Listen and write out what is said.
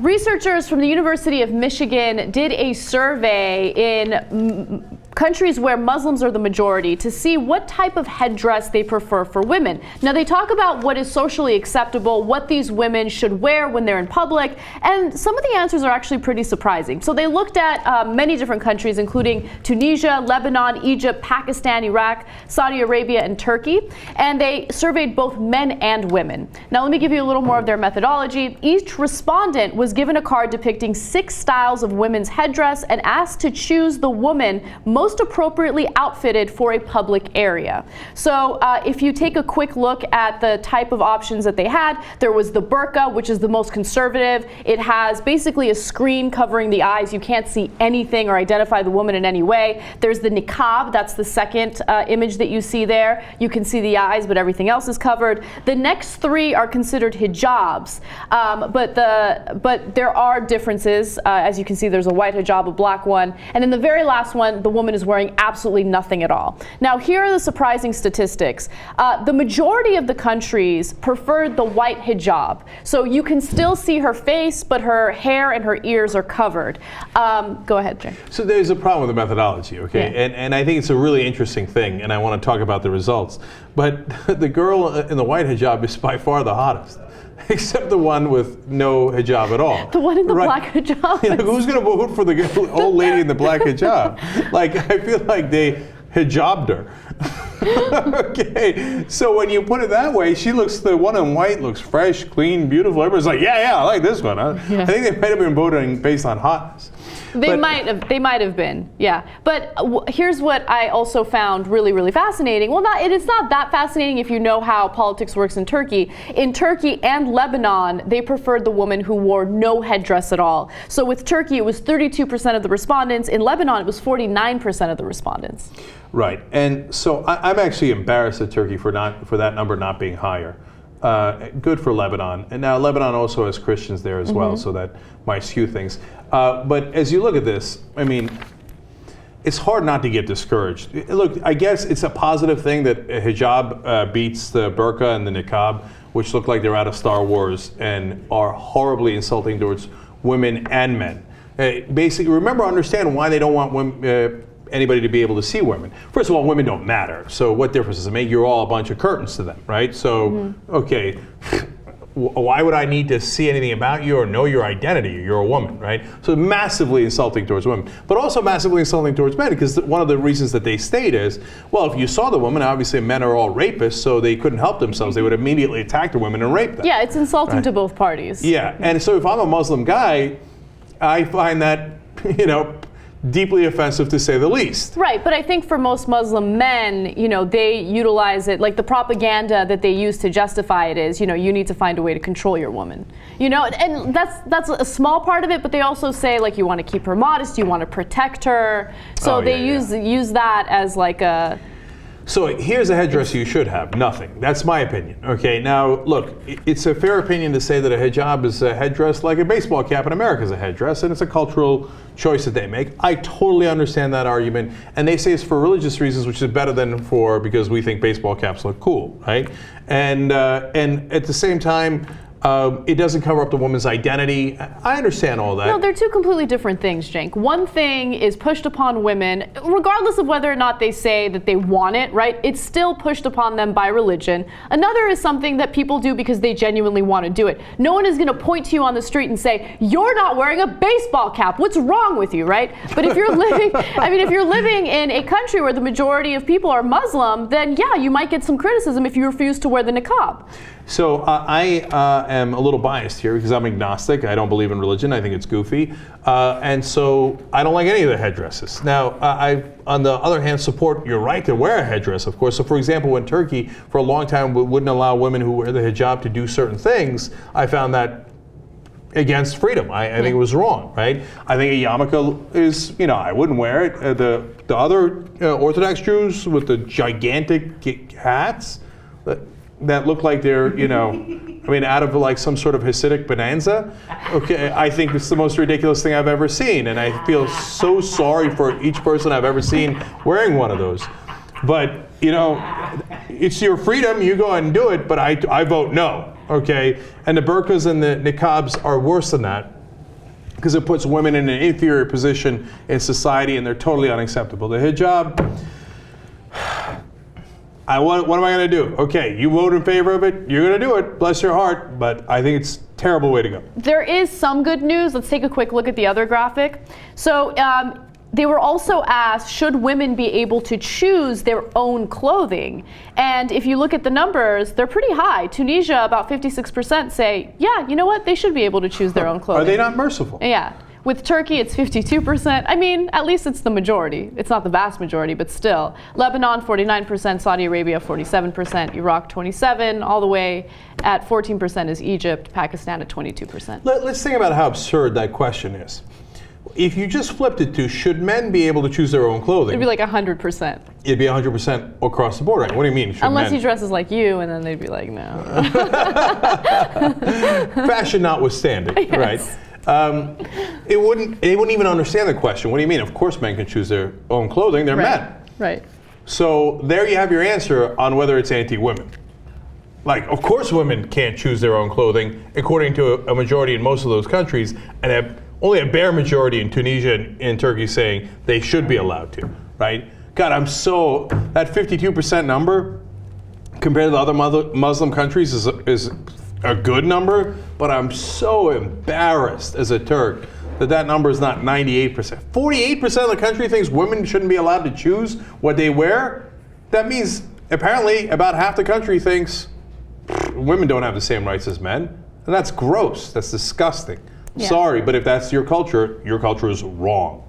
Researchers from the University of Michigan did a survey in countries where Muslims are the majority to see what type of headdress they prefer for women. Now, they talk about what is socially acceptable, what these women should wear when they're in public, and some of the answers are actually pretty surprising. So they looked at many different countries, including Tunisia, Lebanon, Egypt, Pakistan, Iraq, Saudi Arabia, and Turkey, and they surveyed both men and women. Now, let me give you a little more of their methodology. Each respondent was given a card depicting 6 styles of women's headdress and asked to choose the woman most appropriately outfitted for a public area. So if you take a quick look at the type of options that they had, there was the burqa, which is the most conservative. It has basically a screen covering the eyes. You can't see anything or identify the woman in any way. There's the niqab. That's the second image that you see there. You can see the eyes, but everything else is covered. The next 3 are considered hijabs, but there are differences. As you can see, there's a white hijab, a black one, and in the very last one, the woman is wearing absolutely nothing at all. Now, here are the surprising statistics. The majority of the countries preferred the white hijab. So you can still see her face, but her hair and her ears are covered. Go ahead, Jay. So there's a problem with the methodology, okay? Yeah. And I think it's a really interesting thing, and I want to talk about the results. But the girl in the white hijab is by far the hottest. Except the one with no hijab at all. The one in the black hijab. Yeah, who's going to vote for the old lady in the black hijab? Like, I feel like they hijabbed her. Okay, so when you put it that way, the one in white looks fresh, clean, beautiful. Everybody's like, yeah, I like this one. Huh? Yeah. I think they might have been voting based on hotness. They might have been, yeah. But here's what I also found really, really fascinating. Well, it's not that fascinating if you know how politics works in Turkey. In Turkey and Lebanon, they preferred the woman who wore no headdress at all. So with Turkey, it was 32% of the respondents. In Lebanon, it was 49% of the respondents. Right, and so I'm actually embarrassed at Turkey for that number not being higher. Good for Lebanon, and now Lebanon also has Christians there as well, so that might skew things. But as you look at this, I mean, it's hard not to get discouraged. Look, I guess it's a positive thing that hijab beats the burqa and the niqab, which look like they're out of Star Wars and are horribly insulting towards women and men. Basically, understand why they don't want anybody to be able to see women. First of all, women don't matter. So what difference does it make? You're all a bunch of curtains to them, right? So, okay, why would I need to see anything about you or know your identity? You're a woman, right? So massively insulting towards women, but also massively insulting towards men, because one of the reasons that they state is, well, if you saw the woman, obviously men are all rapists, so they couldn't help themselves. They would immediately attack the women and rape them. Yeah, it's insulting to both parties. Yeah, and so if I'm a Muslim guy, I find that, deeply offensive to say the least. Right, but I think for most Muslim men, they utilize it, like the propaganda that they use to justify it is, you need to find a way to control your woman. And that's a small part of it, but they also say, like, you want to keep her modest, you want to protect her. So use that as like a... So here's a headdress you should have. Nothing. That's my opinion. Okay, now look, it's a fair opinion to say that a hijab is a headdress like a baseball cap in America is a headdress, and it's a cultural choice that they make. I totally understand that argument, and they say it's for religious reasons, which is better than because we think baseball caps look cool, right? And at the same time, it doesn't cover up the woman's identity. I understand all that. No, they're two completely different things, Cenk. One thing is pushed upon women, regardless of whether or not they say that they want it, right? It's still pushed upon them by religion. Another is something that people do because they genuinely want to do it. No one is going to point to you on the street and say, you're not wearing a baseball cap. What's wrong with you, right? But if you're living in a country where the majority of people are Muslim, then yeah, you might get some criticism if you refuse to wear the niqab. So I am a little biased here because I'm agnostic. I don't believe in religion. I think it's goofy. And so I don't like any of the headdresses. Now, I, on the other hand, support your right to wear a headdress, of course. So, for example, in Turkey, for a long time, we wouldn't allow women who wear the hijab to do certain things. I found that against freedom. I think it was wrong, right? I think a yarmulke is, I wouldn't wear it. The other Orthodox Jews with the gigantic hats, that look like they're, out of like some sort of Hasidic bonanza. Okay, I think it's the most ridiculous thing I've ever seen, and I feel so sorry for each person I've ever seen wearing one of those. But, it's your freedom, you go ahead and do it, but I vote no, okay? And the burqas and the niqabs are worse than that. because it puts women in an inferior position in society, and they're totally unacceptable. The hijab, what am I going to do? Okay, you vote in favor of it, you're going to do it, bless your heart, but I think it's a terrible way to go. There is some good news. Let's take a quick look at the other graphic. So they were also asked, should women be able to choose their own clothing? And if you look at the numbers, they're pretty high. Tunisia, about 56% say, yeah, you know what, they should be able to choose their own clothing. Are they not merciful? Yeah. With Turkey, it's 52%. I mean, at least it's the majority. It's not the vast majority, but still. Lebanon, 49%, Saudi Arabia, 47%, Iraq, 27%, all the way at 14% is Egypt, Pakistan at 22%. Let's think about how absurd that question is. If you just flipped it to, should men be able to choose their own clothing? It'd be like 100%. It'd be 100% across the board, right? What do you mean? Unless men? he dresses like you, and then they'd be like, no. Fashion notwithstanding, Yes. right? They wouldn't even understand the question. What do you mean? Of course men can choose their own clothing. They're men. Right. So there you have your answer on whether it's anti-women. Like, of course women can't choose their own clothing, according to a majority in most of those countries, and only a bare majority in Tunisia and Turkey saying they should be allowed to, right? God, that 52% number compared to the other Muslim countries is a good number, but I'm so embarrassed as a Turk that number is not 98%. 48% of the country thinks women shouldn't be allowed to choose what they wear. That means apparently about half the country thinks women don't have the same rights as men. And that's gross. That's disgusting. Yeah. Sorry, but if that's your culture is wrong.